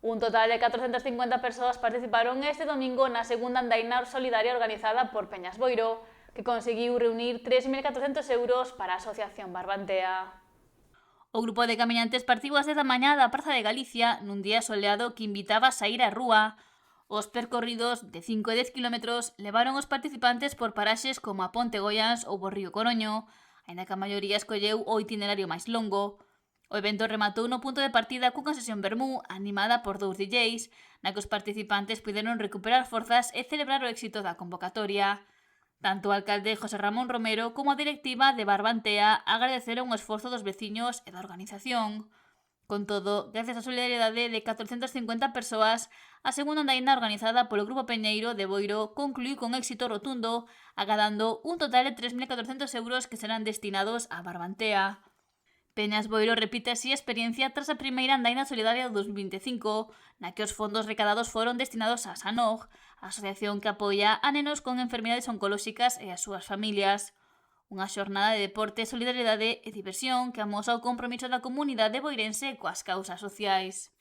Un total de 450 persoas participaron este domingo na segunda andaina solidaria organizada por Peñas Boiro, que conseguiu reunir 3.400 euros para a Asociación Barbantea. O grupo de camiñantes partiu ás 10 da mañá da Praza de Galicia nun día soleado que invitaba a saír á rúa. Os percorridos de 5 e 10 km levaron os participantes por paraxes como a Ponte Goians ou o Río Coroño, aínda que a maioría escolleu o itinerario máis longo. O evento rematou no punto de partida cunha sesión vermú animada por 2 DJs, na que os participantes puderon recuperar forzas e celebrar o éxito da convocatoria. Tanto o alcalde José Ramón Romero como a directiva de Barbantea agradeceron o esforzo dos veciños e da organización. Con todo, gracias á solidariedade de 450 persoas, a segunda andaina organizada polo Grupo Peñeiro de Boiro concluiu con éxito rotundo, agadando un total de 3.400 euros que serán destinados a Barbantea. Peñas Boiro repite así a experiencia tras a primeira andaina solidaria do 2025, na que os fondos recadados foron destinados a SANOG, a asociación que apoia a nenos con enfermidades oncolóxicas e as súas familias. Unha xornada de deporte, solidariedade e diversión que amosa o compromiso da comunidade boirense coas causas sociais.